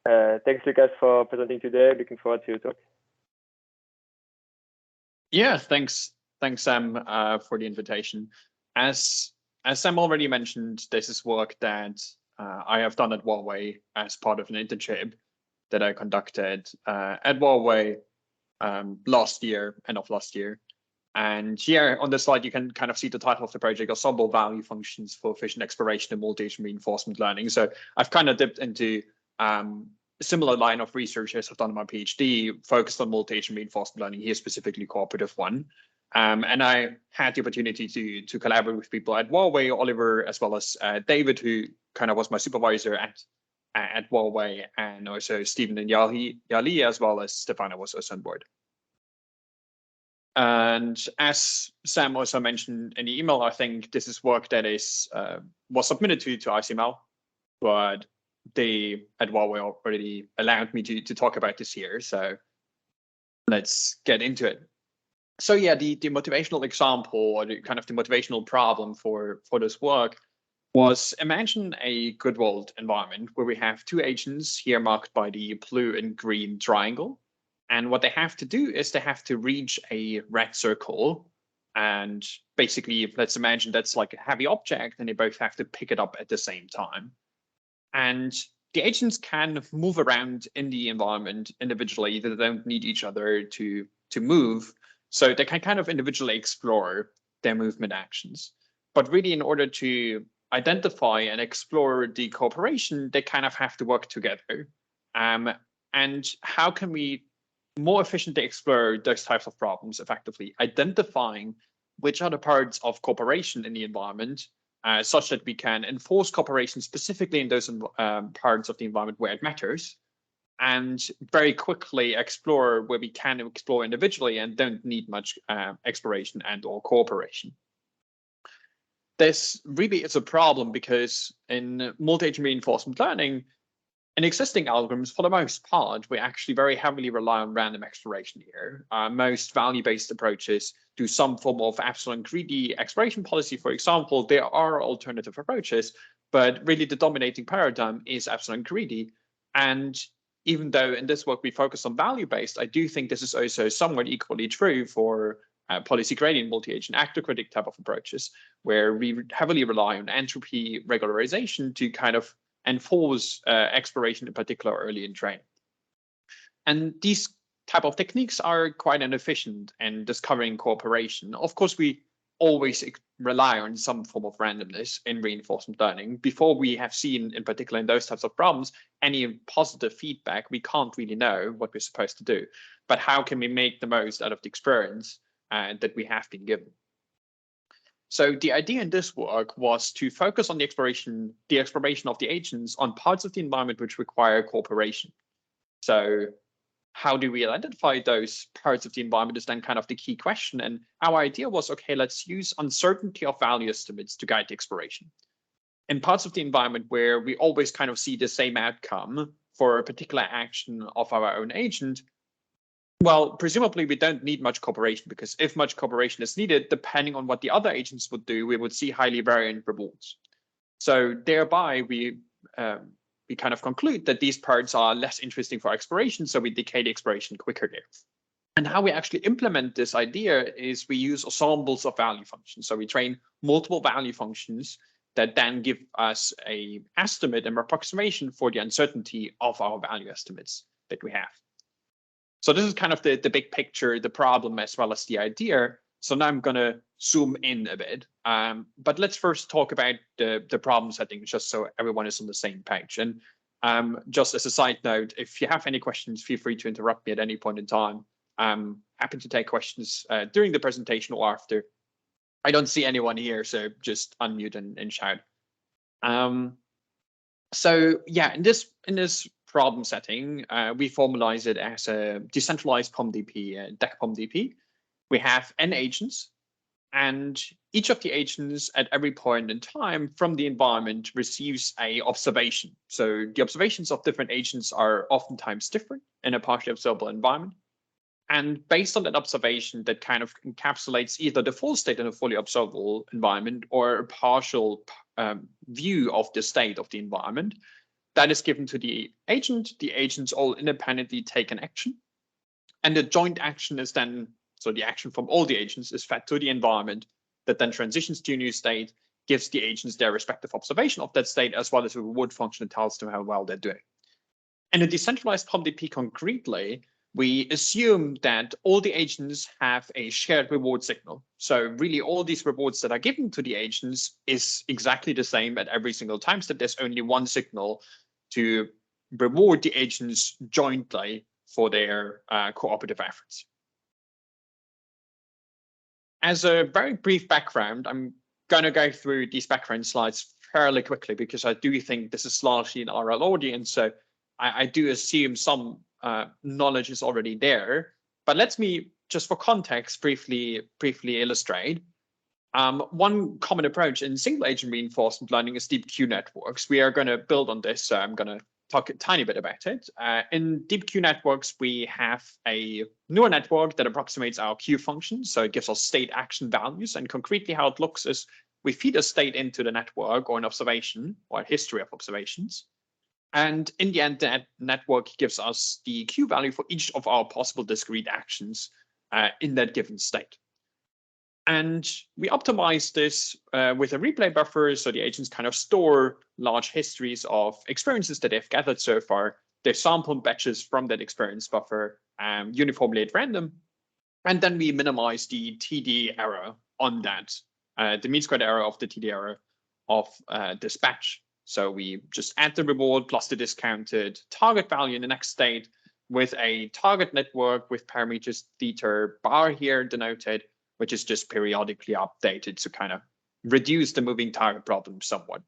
Thanks, Lukas, for presenting today. Looking forward to your talk. Yeah, thanks, Sam, for the invitation. As Sam already mentioned, this is work that I have done at Huawei as part of an internship that I conducted at Huawei end of last year. And here on the slide, you can kind of see the title of the project, Ensemble Value Functions for Efficient Exploration and Multi-Agent Reinforcement Learning. So I've kind of dipped into a similar line of research as I've done in my PhD, focused on multi-agent reinforcement learning, here specifically cooperative one. And I had the opportunity to collaborate with people at Huawei, Oliver, as well as David, who kind of was my supervisor at Huawei, and also Stephen and Yali, as well as Stefano was also on board. And as Sam also mentioned in the email, I think this is work that was submitted to ICML, but they at Huawei already allowed me to talk about this here. So let's get into it. So yeah, the motivational example, or the kind of the motivational problem for this work was, imagine a good world environment where we have two agents here marked by the blue and green triangle. And what they have to do is they have to reach a red circle. And basically, let's imagine that's like a heavy object and they both have to pick it up at the same time. And the agents can move around in the environment individually. They don't need each other to move. So they can kind of individually explore their movement actions. But really, in order to identify and explore the cooperation, they kind of have to work together. And how can we more efficiently explore those types of problems effectively, identifying which are the parts of cooperation in the environment, such that we can enforce cooperation specifically in those parts of the environment where it matters, and very quickly explore where we can explore individually and don't need much exploration and or cooperation. This really is a problem because in multi-agent reinforcement learning, in existing algorithms, for the most part, we actually very heavily rely on random exploration here. Most value-based approaches do some form of absolute and greedy exploration policy. For example, there are alternative approaches, but really the dominating paradigm is absolute and greedy. And even though in this work we focus on value-based, I do think this is also somewhat equally true for policy gradient multi-agent actor critic type of approaches, where we heavily rely on entropy regularization to kind of enforce exploration, in particular early in training. And these type of techniques are quite inefficient in discovering cooperation. Of course, we always rely on some form of randomness in reinforcement learning. Before we have seen, in particular in those types of problems, any positive feedback, we can't really know what we're supposed to do. But how can we make the most out of the experience that we have been given? So the idea in this work was to focus on the exploration of the agents on parts of the environment which require cooperation. So how do we identify those parts of the environment is then kind of the key question. And our idea was, okay, let's use uncertainty of value estimates to guide the exploration. In parts of the environment where we always kind of see the same outcome for a particular action of our own agent, well, presumably we don't need much cooperation, because if much cooperation is needed, depending on what the other agents would do, we would see highly variant rewards. So thereby we kind of conclude that these parts are less interesting for exploration, so we decay the exploration quicker there. And how we actually implement this idea is we use ensembles of value functions. So we train multiple value functions that then give us an estimate and approximation for the uncertainty of our value estimates that we have. So this is kind of the big picture, the problem, as well as the idea. So now I'm going to zoom in a bit. But let's first talk about the problem setting, just so everyone is on the same page. And just as a side note, if you have any questions, feel free to interrupt me at any point in time. I'm happy to take questions during the presentation or after. I don't see anyone here, so just unmute and shout. So yeah, in this problem setting, we formalize it as a decentralized POM-DP, DEC POM-DP. We have n agents, and each of the agents at every point in time from the environment receives a observation. So the observations of different agents are oftentimes different in a partially observable environment. And based on that observation, that kind of encapsulates either the full state in a fully observable environment or a partial view of the state of the environment, that is given to the agent. The agents all independently take an action. And the joint action is then, so the action from all the agents is fed to the environment that then transitions to a new state, gives the agents their respective observation of that state, as well as a reward function that tells them how well they're doing. In a decentralized POMDP concretely, we assume that all the agents have a shared reward signal. So really all these rewards that are given to the agents is exactly the same at every single time step. There's only one signal to reward the agents jointly for their cooperative efforts. As a very brief background, I'm going to go through these background slides fairly quickly because I do think this is largely an RL audience. So I do assume some knowledge is already there. But let me, just for context, briefly illustrate. One common approach in single agent reinforcement learning is deep Q networks. We are going to build on this, so I'm going to talk a tiny bit about it. In deep Q networks, we have a neural network that approximates our Q function. So it gives us state action values. And concretely how it looks is we feed a state into the network or an observation or a history of observations. And in the end, that network gives us the Q value for each of our possible discrete actions in that given state. And we optimize this with a replay buffer, so the agents kind of store large histories of experiences that they've gathered so far. They sample batches from that experience buffer uniformly at random. And then we minimize the TD error on that, the mean squared error of the TD error of this batch. So we just add the reward plus the discounted target value in the next state with a target network with parameters theta bar here denoted, which is just periodically updated to kind of reduce the moving target problem somewhat.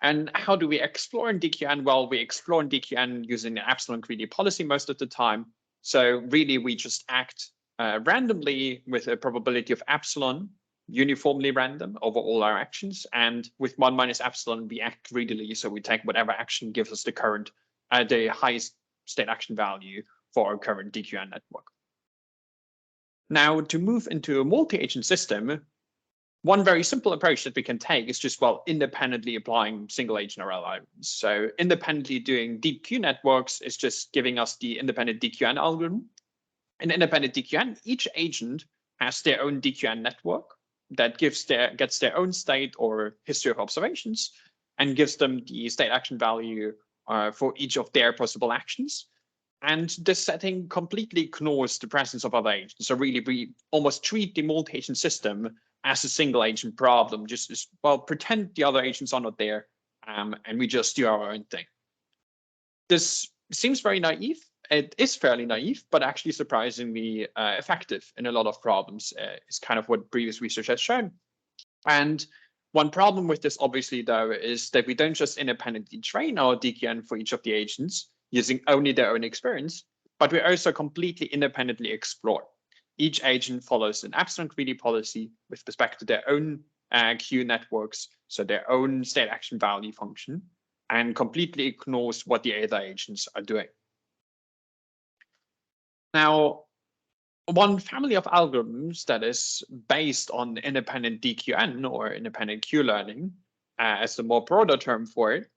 And how do we explore in DQN? Well, we explore in DQN using the epsilon greedy policy most of the time. So really, we just act randomly with a probability of epsilon, uniformly random over all our actions. And with 1 minus epsilon, we act greedily. So we take whatever action gives us the current, the highest state action value for our current DQN network. Now, to move into a multi-agent system, one very simple approach that we can take is just, well, independently applying single agent RL algorithms. So independently doing deep Q networks is just giving us the independent DQN algorithm. In independent DQN, each agent has their own DQN network that gets their own state or history of observations and gives them the state action value for each of their possible actions. And this setting completely ignores the presence of other agents. So really, we almost treat the multi-agent system as a single agent problem, just as well, pretend the other agents are not there, and we just do our own thing. This seems very naive. It is fairly naive, but actually surprisingly effective in a lot of problems. It's kind of what previous research has shown. And one problem with this, obviously, though, is that we don't just independently train our DQN for each of the agents using only their own experience, but we also completely independently explore. Each agent follows an epsilon greedy policy with respect to their own Q networks, so their own state action value function, and completely ignores what the other agents are doing. Now, one family of algorithms that is based on independent DQN or independent Q learning, as the more broader term for it,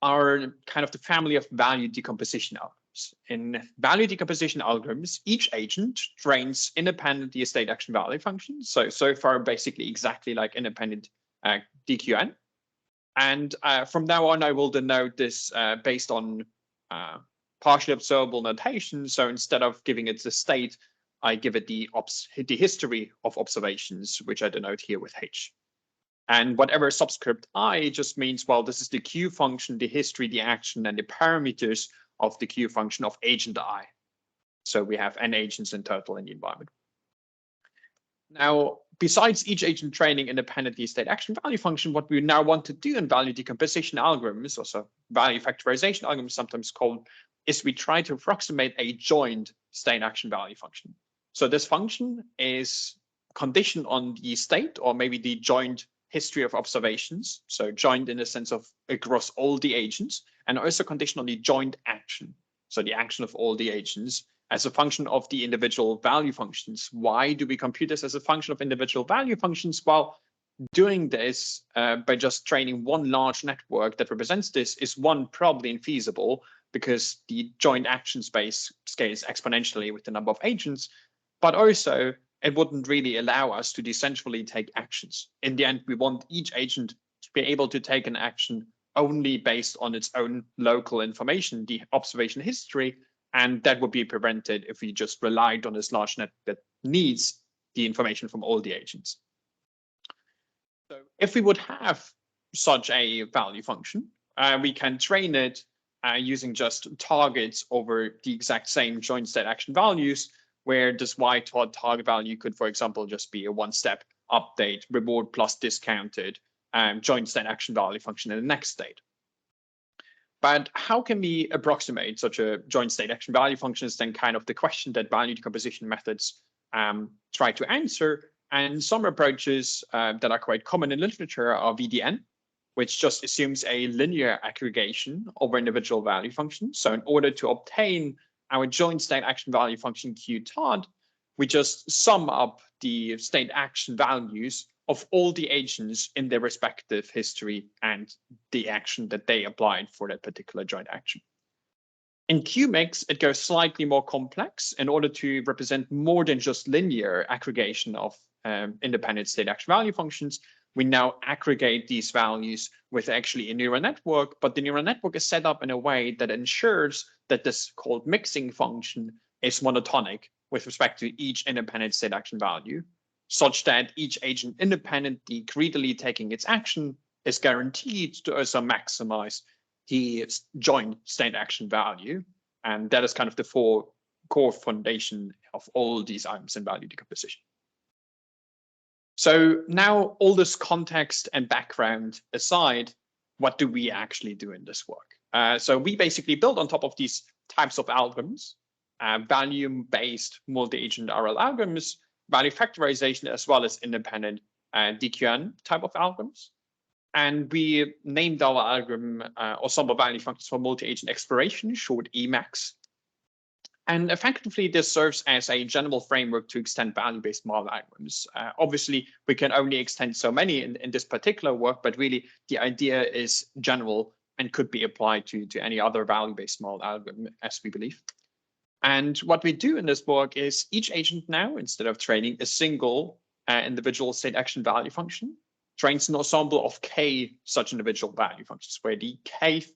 are kind of the family of value decomposition algorithms. In value decomposition algorithms, each agent trains independently a state action value function. So far, basically exactly like independent DQN. And from now on, I will denote this based on partially observable notation. So instead of giving it the state, I give it the history of observations, which I denote here with H. And whatever subscript I just means, well, this is the Q function, the history, the action, and the parameters of the Q function of agent I. So we have n agents in total in the environment. Now, besides each agent training independently state action value function, what we now want to do in value decomposition algorithms, also value factorization algorithms sometimes called, is we try to approximate a joined state action value function. So this function is conditioned on the state or maybe the joint history of observations, so joined in the sense of across all the agents, and also conditioned on the joint action, so the action of all the agents as a function of the individual value functions. Why do we compute this as a function of individual value functions? Well, doing this by just training one large network that represents this is one, probably infeasible because the joint action space scales exponentially with the number of agents, but also it wouldn't really allow us to decentrally take actions. In the end, we want each agent to be able to take an action only based on its own local information, the observation history, and that would be prevented if we just relied on this large net that needs the information from all the agents. So if we would have such a value function, we can train it using just targets over the exact same joint state action values, where this y target value could, for example, just be a one-step update, reward plus discounted joint state action value function in the next state. But how can we approximate such a joint state action value function is then kind of the question that value decomposition methods try to answer. And some approaches that are quite common in literature are VDN, which just assumes a linear aggregation over individual value functions. So in order to obtain our joint state action value function Q TOD, we just sum up the state action values of all the agents in their respective history and the action that they applied for that particular joint action. In QMIX, it goes slightly more complex. In order to represent more than just linear aggregation of independent state action value functions, we now aggregate these values with actually a neural network, but the neural network is set up in a way that ensures that this called mixing function is monotonic with respect to each independent state action value, such that each agent independently greedily taking its action is guaranteed to also maximize the joint state action value. And that is kind of the core foundation of all these items in value decomposition. So now all this context and background aside, what do we actually do in this work? So we basically build on top of these types of algorithms, value-based multi-agent RL algorithms, value factorization, as well as independent DQN type of algorithms. And we named our algorithm Ensemble value functions for multi-agent exploration, short EMAX. And effectively, this serves as a general framework to extend value-based MARL algorithms. Obviously, we can only extend so many in this particular work, but really the idea is general and could be applied to any other value-based MARL algorithm, as we believe. And what we do in this work is each agent now, instead of training a single individual state action value function, trains an ensemble of k such individual value functions, where the kth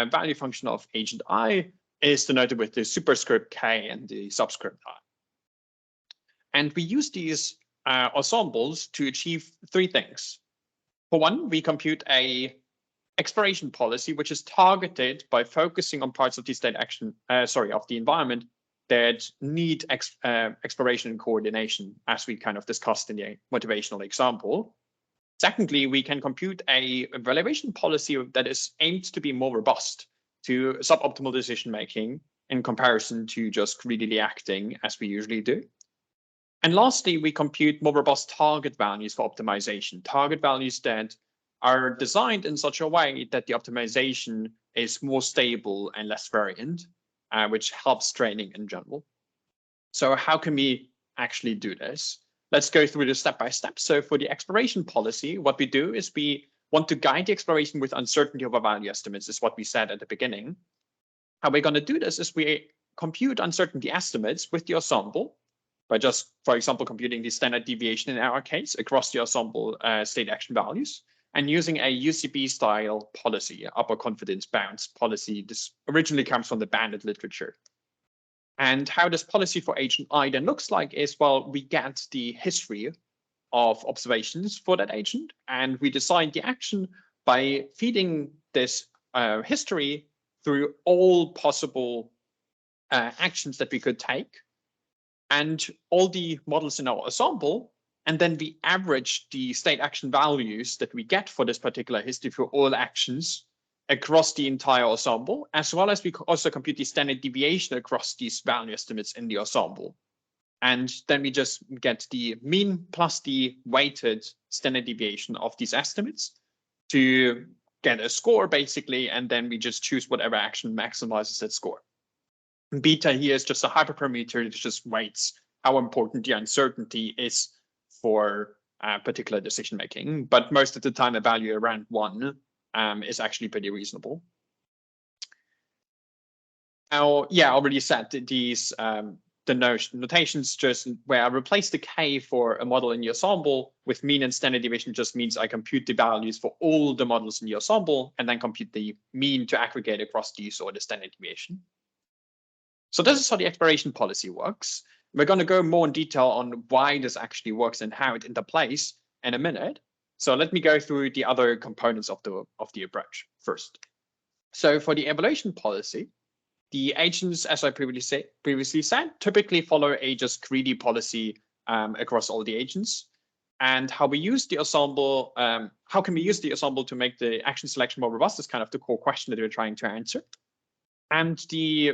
value function of agent I is denoted with the superscript k and the subscript I. And we use these ensembles to achieve three things. For one, we compute a exploration policy, which is targeted by focusing on parts of the state action, of the environment that need exploration and coordination, as we kind of discussed in the motivational example. Secondly, we can compute a evaluation policy that is aimed to be more robust to suboptimal decision making in comparison to just greedily acting as we usually do. And lastly, we compute more robust target values for optimization, target values that are designed in such a way that the optimization is more stable and less variant, which helps training in general. So how can we actually do this? Let's go through this step by step. So for the exploration policy, what we do is we want to guide the exploration with uncertainty over value estimates, is what we said at the beginning. How we're going to do this is we compute uncertainty estimates with the ensemble by just, for example, computing the standard deviation in our case across the ensemble state action values, and using a UCB style policy, upper confidence bounds policy. This originally comes from the banded literature. And how this policy for agent I then looks like is, well, we get the history of observations for that agent, and we decide the action by feeding this history through all possible actions that we could take and all the models in our ensemble. And then we average the state action values that we get for this particular history for all actions across the entire ensemble, as well as we also compute the standard deviation across these value estimates in the ensemble. And then we just get the mean plus the weighted standard deviation of these estimates to get a score, basically, and then we just choose whatever action maximizes that score. Beta here is just a hyperparameter that just weights how important the uncertainty is for particular decision making, but most of the time a value around 1 is actually pretty reasonable. Now, yeah, I already said that these the notations just where I replace the k for a model in the ensemble with mean and standard deviation just means I compute the values for all the models in the ensemble and then compute the mean to aggregate across these or the standard deviation. So this is how the exploration policy works. We're going to go more in detail on why this actually works and how it interplays in a minute. So let me go through the other components of the approach first. So for the evaluation policy, the agents, as I previously said, typically follow a just greedy policy across all the agents. And how we use the ensemble, how can we use the ensemble to make the action selection more robust is kind of the core question that we're trying to answer. And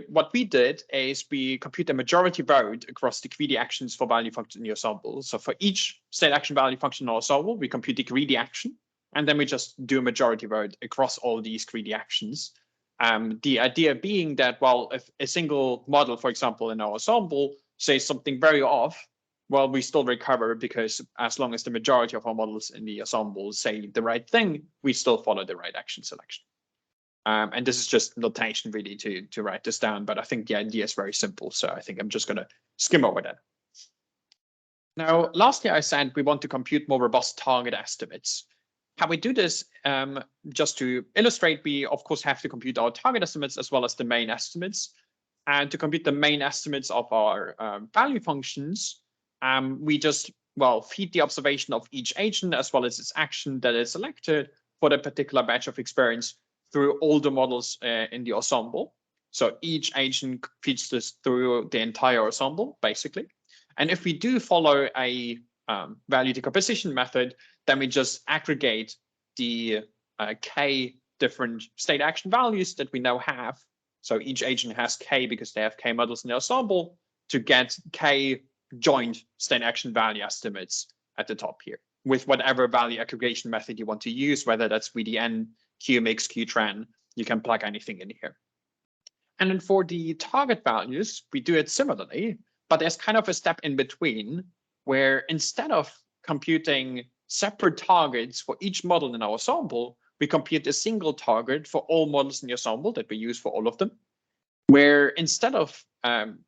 what we did is we compute a majority vote across the greedy actions for value function in the ensemble. So for each state action value function in our ensemble, we compute the greedy action, and then we just do a majority vote across all these greedy actions. The idea being that, well, if a single model, for example, in our ensemble says something very off, well, we still recover because as long as the majority of our models in the ensemble say the right thing, we still follow the right action selection. And this is just notation really to write this down, but I think the idea is very simple. So I think I'm just going to skim over that. Now, lastly, I said we want to compute more robust target estimates. How we do this, just to illustrate, we of course have to compute our target estimates as well as the main estimates. And to compute the main estimates of our value functions, we just, well, feed the observation of each agent as well as its action that is selected for the particular batch of experience through all the models in the ensemble. So each agent feeds this through the entire ensemble, basically. And if we do follow a value decomposition method, then we just aggregate the k different state action values that we now have. So each agent has k because they have k models in the ensemble to get k joint state action value estimates at the top here with whatever value aggregation method you want to use, whether that's VDN, QMIX, Qtran, you can plug anything in here. And then for the target values, we do it similarly, but there's kind of a step in between where instead of computing separate targets for each model in our ensemble, we compute a single target for all models in the ensemble that we use for all of them, where instead of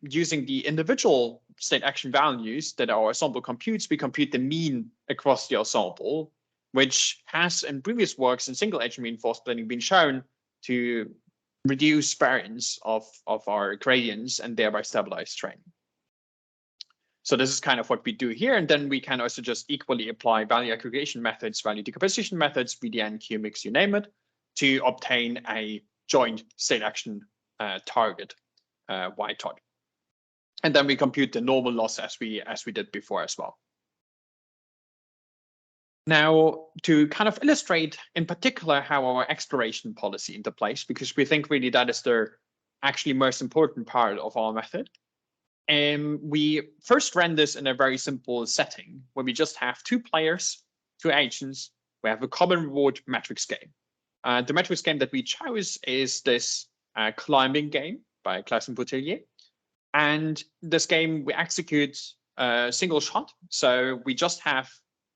using the individual state action values that our ensemble computes, we compute the mean across the ensemble, which has in previous works in single agent reinforced learning been shown to reduce variance of our gradients and thereby stabilize training. So this is kind of what we do here. And then we can also just equally apply value aggregation methods, value decomposition methods, VDN, QMIX, you name it, to obtain a joint state action target, Y target. And then we compute the normal loss as we did before as well. Now, to kind of illustrate in particular how our exploration policy interplays, because we think really that is the actually most important part of our method. We first ran this in a very simple setting where we just have 2 players, 2 agents. We have a common reward matrix game. The matrix game that we chose is this climbing game by Claes and Boutillier. And this game, we execute a single shot. So we just have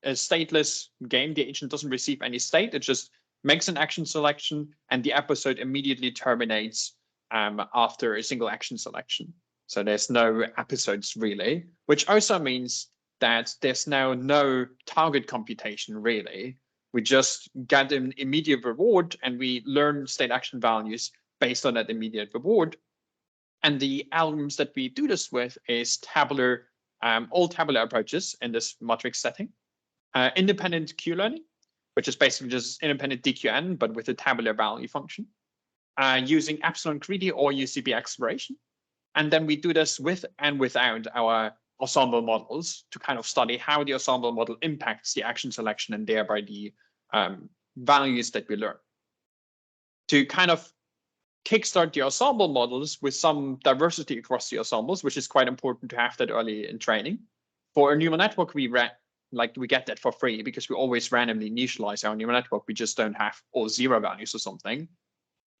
a stateless game. The agent doesn't receive any state. It just makes an action selection, and the episode immediately terminates after a single action selection. So there's no episodes really, which also means that there's now no target computation really. We just get an immediate reward and we learn state action values based on that immediate reward. And the algorithms that we do this with is tabular, all tabular approaches in this matrix setting. Independent Q-learning, which is basically just independent DQN, but with a tabular value function, using epsilon greedy or UCB exploration. And then we do this with and without our ensemble models to kind of study how the ensemble model impacts the action selection and thereby the values that we learn. To kind of kickstart the ensemble models with some diversity across the ensembles, which is quite important to have that early in training. For a neural network, we get that for free because we always randomly initialize our neural network. We just don't have all 0 values or something.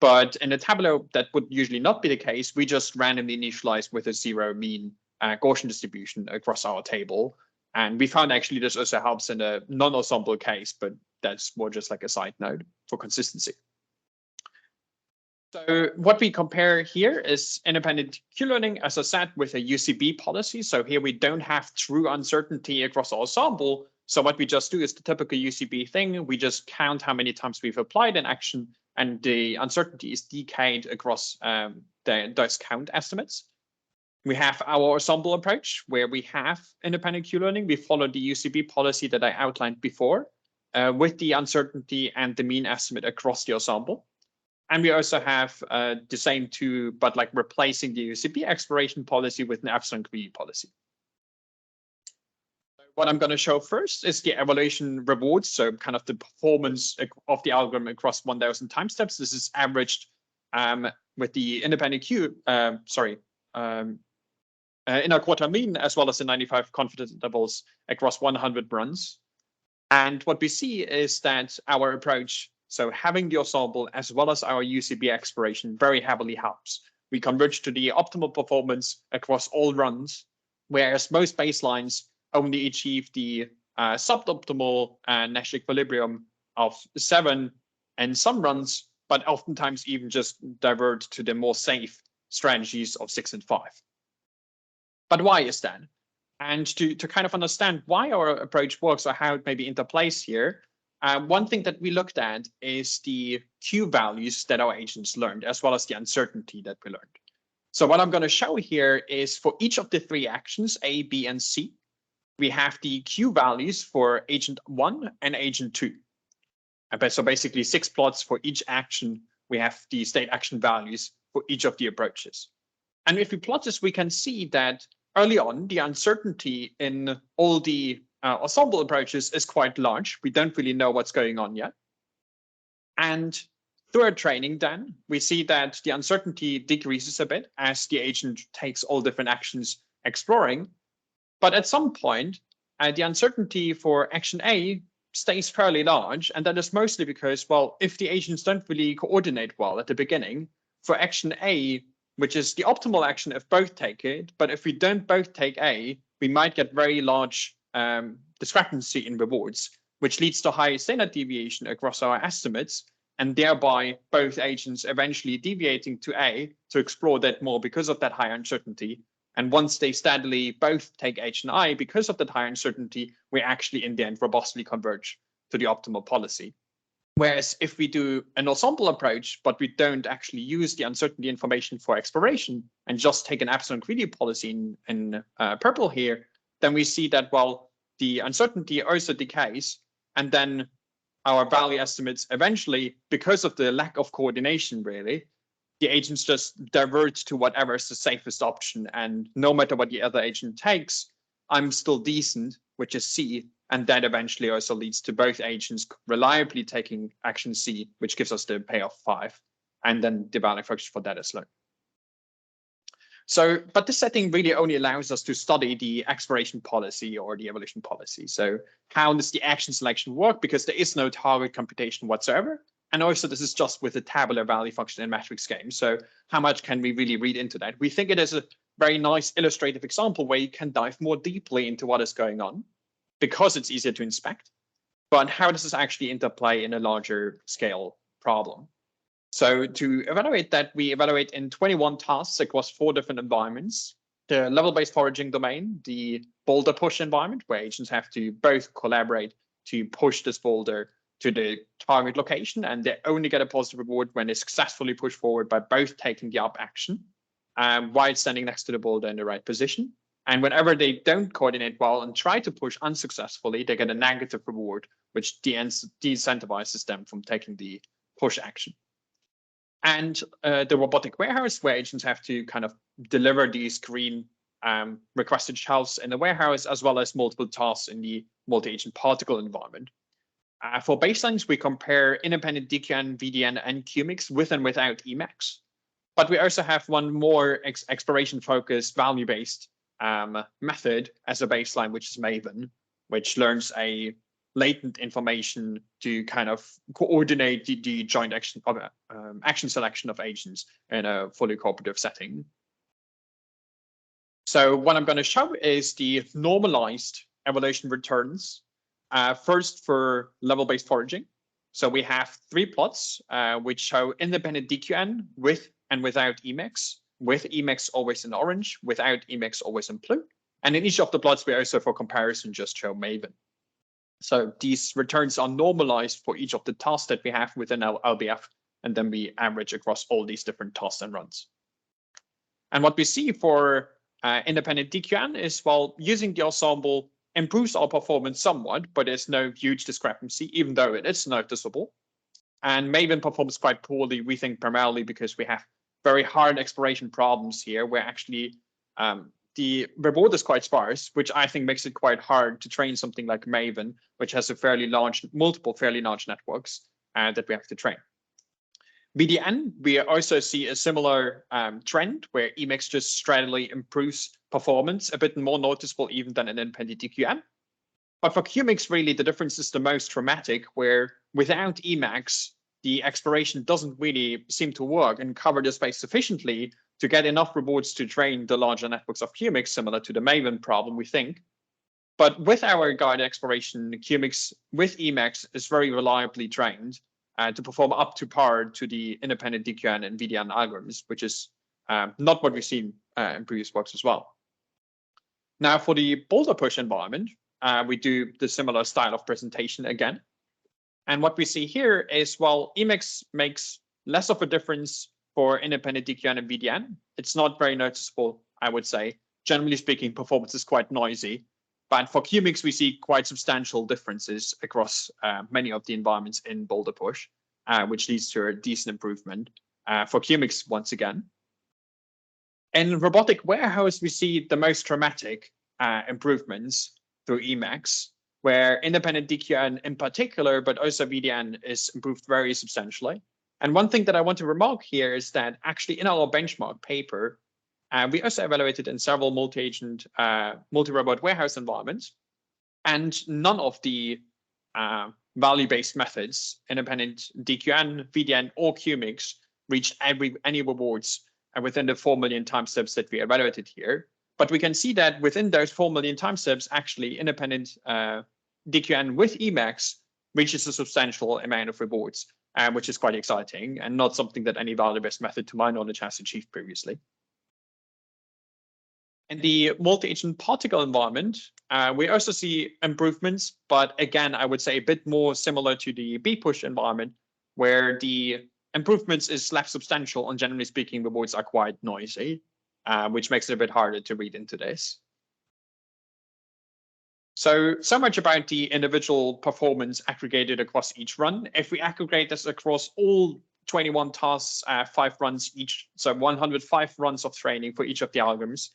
But in a tabular, that would usually not be the case. We just randomly initialize with a 0 mean Gaussian distribution across our table. And we found actually this also helps in a non-ensemble case, but that's more just like a side note for consistency. So what we compare here is independent Q-learning, as I said, with a UCB policy. So here we don't have true uncertainty across our sample. So what we just do is the typical UCB thing. We just count how many times we've applied an action, and the uncertainty is decayed across those count estimates. We have our ensemble approach, where we have independent Q-learning. We follow the UCB policy that I outlined before, with the uncertainty and the mean estimate across the ensemble. And we also have the same two, but like replacing the UCB exploration policy with an epsilon greedy policy. What I'm going to show first is the evaluation rewards, so kind of the performance of the algorithm across 1,000 time steps. This is averaged with the independent Q, inner quarter mean, as well as the 95 confidence intervals across 100 runs. And what we see is that our approach, so having the ensemble as well as our UCB exploration, very heavily helps. We converge to the optimal performance across all runs, whereas most baselines only achieve the suboptimal Nash equilibrium of 7 in some runs, but oftentimes even just divert to the more safe strategies of 6 and 5. But why is that? And to kind of understand why our approach works or how it maybe interplays here, one thing that we looked at is the Q values that our agents learned, as well as the uncertainty that we learned. So what I'm going to show here is for each of the 3 actions, A, B, and C, we have the Q values for agent 1 and agent 2. So basically 6 plots for each action. We have the state action values for each of the approaches. And if we plot this, we can see that early on, the uncertainty in all the ensemble approaches is quite large. We don't really know what's going on yet. And through our training then, we see that the uncertainty decreases a bit as the agent takes all different actions exploring. But at some point, the uncertainty for action A stays fairly large. And that is mostly because, well, if the agents don't really coordinate well at the beginning, for action A, which is the optimal action if both take it, but if we don't both take A, we might get very large discrepancy in rewards, which leads to high standard deviation across our estimates, and thereby both agents eventually deviating to A to explore that more because of that high uncertainty. And once they steadily both take H and I because of that high uncertainty, we actually in the end robustly converge to the optimal policy. Whereas if we do an ensemble approach, but we don't actually use the uncertainty information for exploration and just take an epsilon greedy policy in purple here, then we see that, well, the uncertainty also decays, and then our value estimates eventually, because of the lack of coordination really, the agents just divert to whatever is the safest option. And no matter what the other agent takes, I'm still decent, which is C. And that eventually also leads to both agents reliably taking action C, which gives us the payoff 5. And then the value function for that is low. So, but this setting really only allows us to study the exploration policy or the evolution policy. So how does the action selection work? Because there is no target computation whatsoever. And also this is just with a tabular value function in matrix game. So how much can we really read into that? We think it is a very nice illustrative example where you can dive more deeply into what is going on because it's easier to inspect. But how does this actually interplay in a larger scale problem? So to evaluate that, we evaluate in 21 tasks across 4 different environments. The level-based foraging domain, the boulder push environment, where agents have to both collaborate to push this boulder to the target location, and they only get a positive reward when they successfully push forward by both taking the up action while standing next to the boulder in the right position. And whenever they don't coordinate well and try to push unsuccessfully, they get a negative reward, which de-incentivizes them from taking the push action. And the robotic warehouse, where agents have to kind of deliver these green requested shelves in the warehouse, as well as multiple tasks in the multi-agent particle environment. For baselines, we compare independent DQN, VDN, and QMIX with and without EMAX. But we also have one more exploration-focused, value-based method as a baseline, which is Maven, which learns a latent information to kind of coordinate the joint action selection of agents in a fully cooperative setting. So what I'm going to show is the normalized evaluation returns. First, for level-based foraging. So we have 3 plots which show independent DQN with and without EMAX, with EMAX always in orange, without EMAX always in blue. And in each of the plots, we also, for comparison, just show Maven. So these returns are normalized for each of the tasks that we have within our LBF, and then we average across all these different tasks and runs. And what we see for independent DQN is, well, using the ensemble improves our performance somewhat, but there's no huge discrepancy, even though it is noticeable. And Maven performs quite poorly, we think, primarily because we have very hard exploration problems here, where actually the reward is quite sparse, which I think makes it quite hard to train something like Maven, which has a multiple fairly large networks that we have to train. VDN, we also see a similar trend where EMAX just steadily improves performance, a bit more noticeable even than an independent DQN. But for QMIX, really, the difference is the most dramatic, where without EMAX, the exploration doesn't really seem to work and cover the space sufficiently to get enough rewards to train the larger networks of QMIX, similar to the Maven problem, we think. But with our guided exploration, QMIX with EMAX is very reliably trained to perform up to par to the independent DQN and VDN algorithms, which is not what we've seen in previous works as well. Now, for the boulder push environment, we do the similar style of presentation again. And what we see here is, well, EMAX makes less of a difference for independent DQN and VDN. It's not very noticeable, I would say. Generally speaking, performance is quite noisy. But for QMIX, we see quite substantial differences across many of the environments in boulder push, which leads to a decent improvement for QMIX once again. In robotic warehouse, we see the most dramatic improvements through EMAX, where independent DQN in particular, but also VDN, is improved very substantially. And one thing that I want to remark here is that actually in our benchmark paper, we also evaluated in several multi-agent, multi-robot warehouse environments, and none of the value-based methods, independent DQN, VDN, or QMIX, reached any rewards within the 4 million time steps that we evaluated here. But we can see that within those 4 million time steps, actually independent DQN with EMAX reaches a substantial amount of rewards, which is quite exciting and not something that any value-based method, to my knowledge, has achieved previously. In the multi-agent particle environment, we also see improvements, but again, I would say a bit more similar to the B-push environment, where the improvements is less substantial, and generally speaking, rewards are quite noisy, which makes it a bit harder to read into this. So much about the individual performance aggregated across each run. If we aggregate this across all 21 tasks, 5 runs each, so 105 runs of training for each of the algorithms,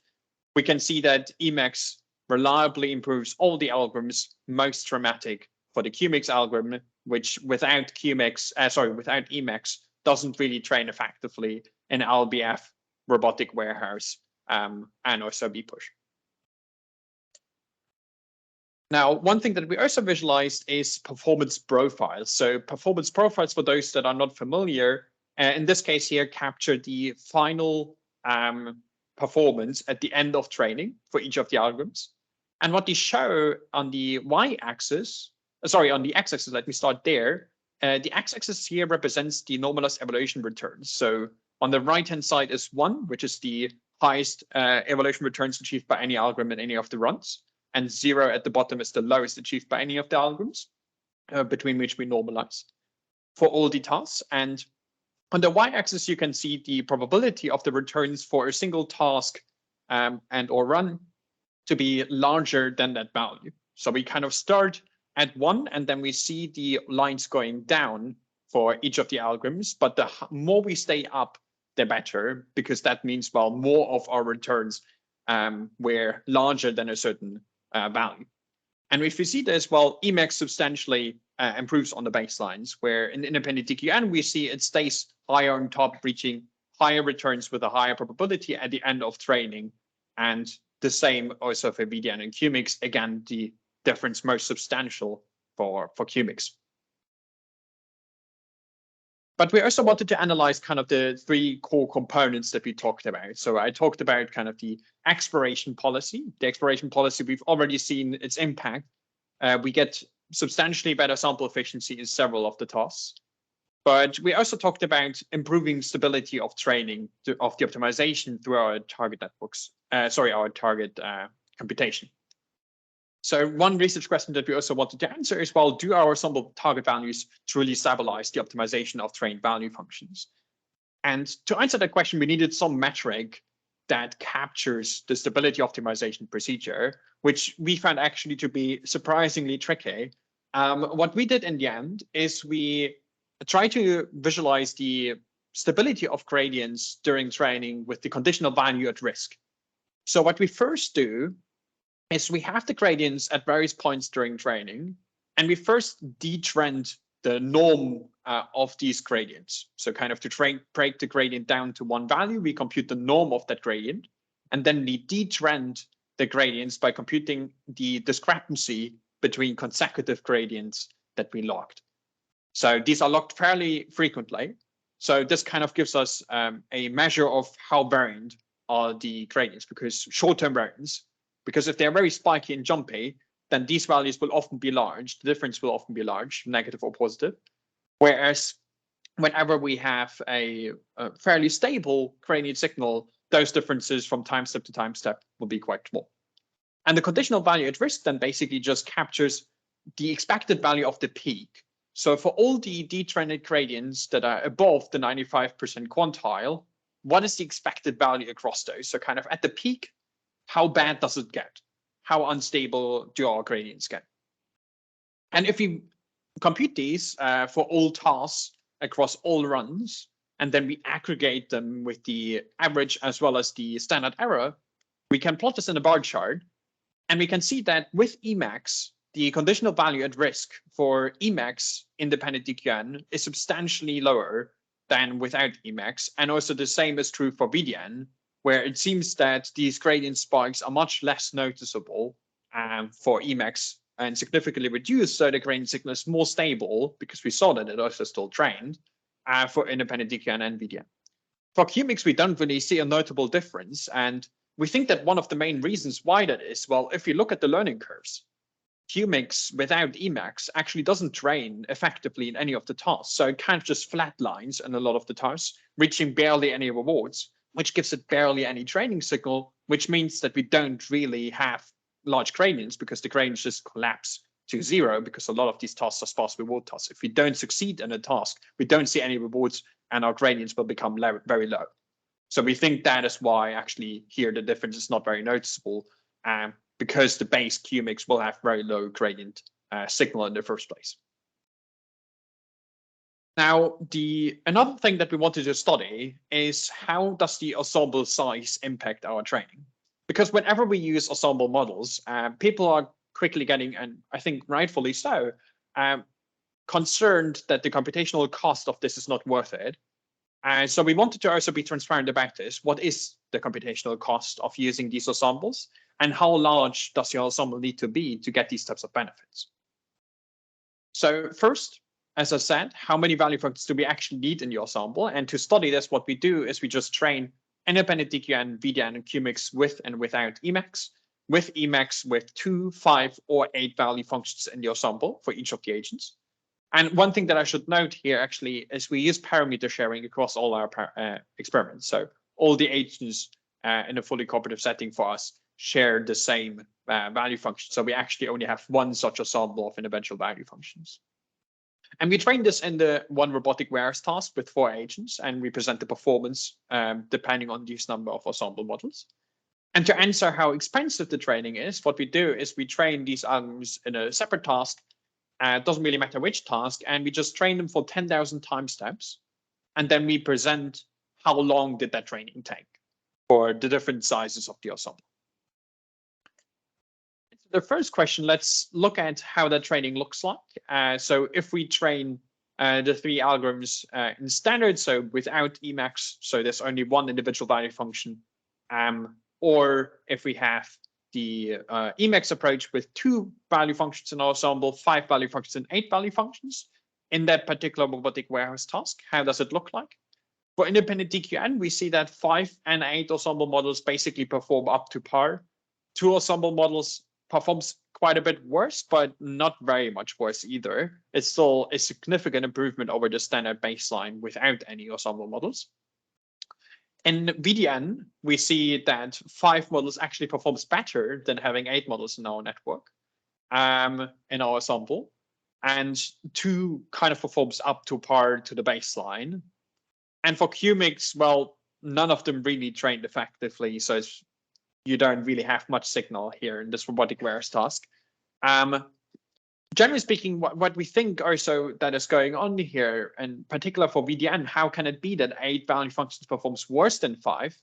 we can see that EMAX reliably improves all the algorithms, most dramatic for the QMIX algorithm, which without EMAX doesn't really train effectively in LBF, robotic warehouse, and also B-push. Now, one thing that we also visualized is performance profiles. So performance profiles, for those that are not familiar, in this case here, capture the final performance at the end of training for each of the algorithms. And what they show on the y-axis, on the x-axis, let me start there. The x-axis here represents the normalized evaluation returns. So on the right-hand side is 1, which is the highest evaluation returns achieved by any algorithm in any of the runs. And 0 at the bottom is the lowest achieved by any of the algorithms, between which we normalize for all the tasks. And on the y-axis, you can see the probability of the returns for a single task and or run to be larger than that value. So we kind of start at 1, and then we see the lines going down for each of the algorithms. But the more we stay up, the better, because that means, well, more of our returns were larger than a certain value. And if we see this, well, EMAX substantially improves on the baselines, where in independent DQN, we see it stays higher on top, reaching higher returns with a higher probability at the end of training. And the same also for VDN and QMIX. Again, the difference most substantial for QMIX. But we also wanted to analyze kind of the three core components that we talked about. So I talked about kind of the exploration policy. The exploration policy, we've already seen its impact. We get substantially better sample efficiency in several of the tasks. But we also talked about improving stability of training of the optimization through our target networks, our target computation. So one research question that we also wanted to answer is, well, do our ensemble target values truly stabilize the optimization of trained value functions? And to answer that question, we needed some metric that captures the stability optimization procedure, which we found actually to be surprisingly tricky. What we did in the end is we tried to visualize the stability of gradients during training with the conditional value at risk. So what we first do is we have the gradients at various points during training, and we first detrend the norm of these gradients. So kind of to break the gradient down to one value, we compute the norm of that gradient, and then we detrend the gradients by computing the discrepancy between consecutive gradients that we logged. So these are logged fairly frequently. So this kind of gives us a measure of how variant are the gradients, because short-term variance, because if they're very spiky and jumpy, then these values will often be large. The difference will often be large, negative or positive. Whereas whenever we have a fairly stable gradient signal, those differences from time step to time step will be quite small. And the conditional value at risk then basically just captures the expected value of the peak. So for all the detrended gradients that are above the 95% quantile, what is the expected value across those? So kind of at the peak, how bad does it get? How unstable do our gradients get? And if we compute these for all tasks across all runs, and then we aggregate them with the average as well as the standard error, we can plot this in a bar chart. And we can see that with EMAX, the conditional value at risk for EMAX independent DQN is substantially lower than without EMAX. And also the same is true for VDN, where it seems that these gradient spikes are much less noticeable for EMAX and significantly reduced, so the gradient signal is more stable, because we saw that it also still trained for independent DQN and VDN. For QMIX, we don't really see a notable difference, and we think that one of the main reasons why that is, well, if you look at the learning curves, QMIX without EMAX actually doesn't train effectively in any of the tasks, so it kind of just flatlines in a lot of the tasks, reaching barely any rewards, which gives it barely any training signal, which means that we don't really have large gradients, because the gradients just collapse to zero, because a lot of these tasks are sparse reward tasks. If we don't succeed in a task, we don't see any rewards, and our gradients will become very low. So we think that is why actually here the difference is not very noticeable, because the base QMIX will have very low gradient signal in the first place. Now, another thing that we wanted to study is, how does the ensemble size impact our training? Because whenever we use ensemble models, people are quickly getting, and I think rightfully so, concerned that the computational cost of this is not worth it. So we wanted to also be transparent about this. What is the computational cost of using these ensembles, and how large does your ensemble need to be to get these types of benefits? So first, as I said, how many value functions do we actually need in your ensemble? And to study this, what we do is we just train independent DQN, VDN, and QMIX with and without EMAX, with EMAX with 2, 5, or 8 value functions in the ensemble for each of the agents. And one thing that I should note here actually is we use parameter sharing across all our experiments. So all the agents in a fully cooperative setting for us share the same value function. So we actually only have one such ensemble of individual value functions. And we train this in the one robotic warehouse task with 4 agents, and we present the performance depending on this number of ensemble models. And to answer how expensive the training is, what we do is we train these algorithms in a separate task. It doesn't really matter which task, and we just train them for 10,000 time steps. And then we present how long did that training take for the different sizes of the ensemble. The first question, let's look at how that training looks like. So if we train the 3 algorithms in standard, so without EMAX, so there's only one individual value function, or if we have the EMAX approach with 2 value functions in our ensemble, 5 value functions, and 8 value functions, in that particular robotic warehouse task. How does it look like? For independent DQN, we see that 5 and 8 ensemble models basically perform up to par. 2 ensemble models performs quite a bit worse, but not very much worse either. It's still a significant improvement over the standard baseline without any ensemble models. In VDN, we see that 5 models actually performs better than having 8 models in our network, in our ensemble, and 2 kind of performs up to par to the baseline. And for QMIX, well, none of them really trained effectively, so you don't really have much signal here in this robotic warehouse task. Generally speaking, what we think also that is going on here, in particular for VDN, how can it be that 8 value functions performs worse than 5?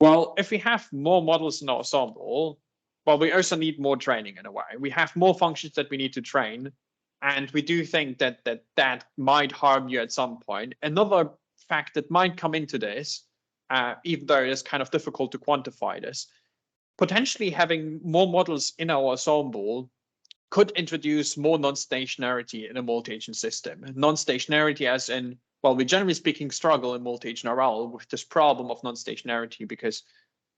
Well, if we have more models in our ensemble, well, we also need more training in a way. We have more functions that we need to train, and we do think that might harm you at some point. Another fact that might come into this, even though it is kind of difficult to quantify this, potentially having more models in our ensemble could introduce more non-stationarity in a multi-agent system. Non-stationarity as in, well, we generally speaking struggle in multi-agent RL with this problem of non-stationarity because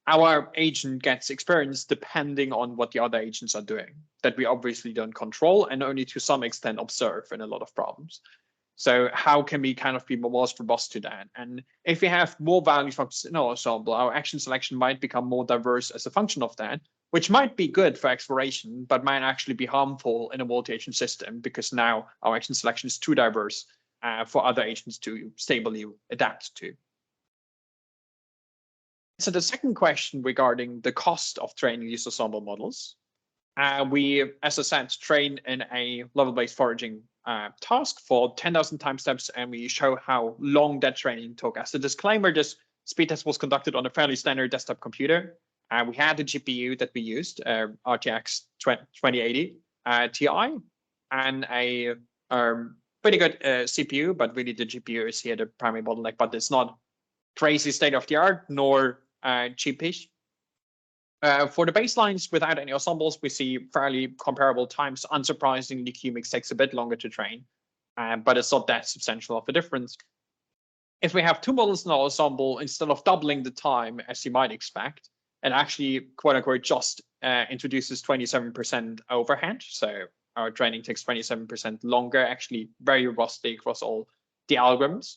our agent gets experience depending on what the other agents are doing, that we obviously don't control and only to some extent observe in a lot of problems. So how can we kind of be more robust to that? And if we have more value functions in our ensemble, our action selection might become more diverse as a function of that, which might be good for exploration, but might actually be harmful in a multi-agent system because now our action selection is too diverse for other agents to stably adapt to. So the second question regarding the cost of training these ensemble models, we, as I said, train in a level-based foraging task for 10,000 time steps, and we show how long that training took. As a disclaimer, this speed test was conducted on a fairly standard desktop computer. We had a GPU that we used, RTX 2080 Ti, and a pretty good CPU, but really the GPU is here the primary bottleneck, but it's not crazy state-of-the-art nor cheapish. For the baselines without any ensembles, we see fairly comparable times. Unsurprisingly, QMIX takes a bit longer to train, but it's not that substantial of a difference. If we have 2 models in our ensemble, instead of doubling the time, as you might expect, it actually, quote unquote, just introduces 27% overhead. So our training takes 27% longer, actually very robustly across all the algorithms.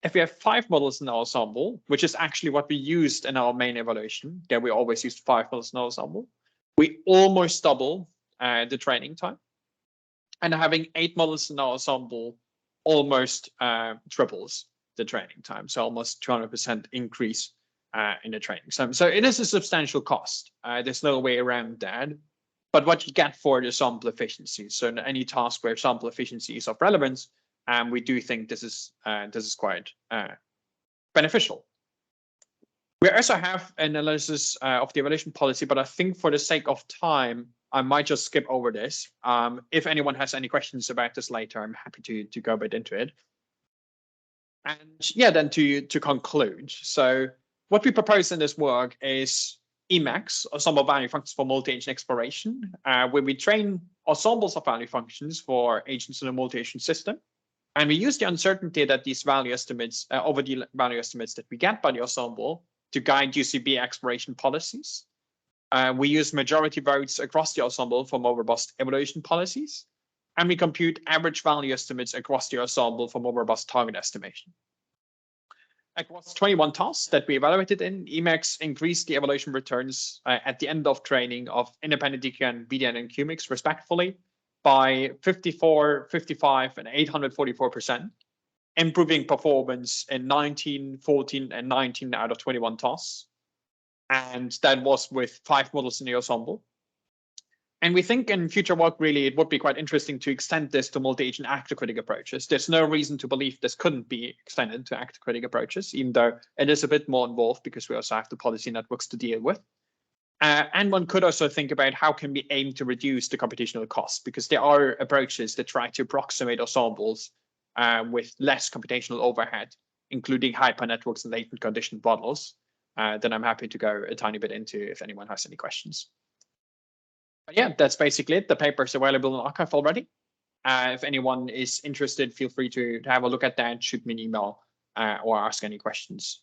If we have 5 models in our ensemble, which is actually what we used in our main evaluation, there we always used 5 models in our ensemble, we almost double the training time. And having 8 models in our ensemble almost triples the training time, so almost 200% increase in the training time. So it is a substantial cost. There's no way around that. But what you get for the sample efficiency, so in any task where sample efficiency is of relevance, we do think this is quite beneficial. We also have an analysis of the evaluation policy, but I think for the sake of time, I might just skip over this. If anyone has any questions about this later, I'm happy to go a bit into it. And yeah, then to conclude, so what we propose in this work is EMAX, ensemble value functions for multi-agent exploration, where we train ensembles of value functions for agents in a multi-agent system. And we use the uncertainty that these value estimates, over the value estimates that we get by the ensemble to guide UCB exploration policies. We use majority votes across the ensemble for more robust evaluation policies. And we compute average value estimates across the ensemble for more robust target estimation. Across 21 tasks that we evaluated in, EMAX increased the evaluation returns at the end of training of independent DQN, VDN, and QMIX respectively by 54, 55, and 844%, improving performance in 19, 14, and 19 out of 21 tasks. And that was with 5 models in the ensemble. And we think in future work, really, it would be quite interesting to extend this to multi-agent actor-critic approaches. There's no reason to believe this couldn't be extended to actor-critic approaches, even though it is a bit more involved because we also have the policy networks to deal with. And one could also think about how can we aim to reduce the computational cost, because there are approaches that try to approximate ensembles with less computational overhead, including hypernetworks and latent conditioned models. Then I'm happy to go a tiny bit into if anyone has any questions. But yeah, that's basically it. The paper is available in arXiv already. If anyone is interested, feel free to have a look at that, shoot me an email, or ask any questions.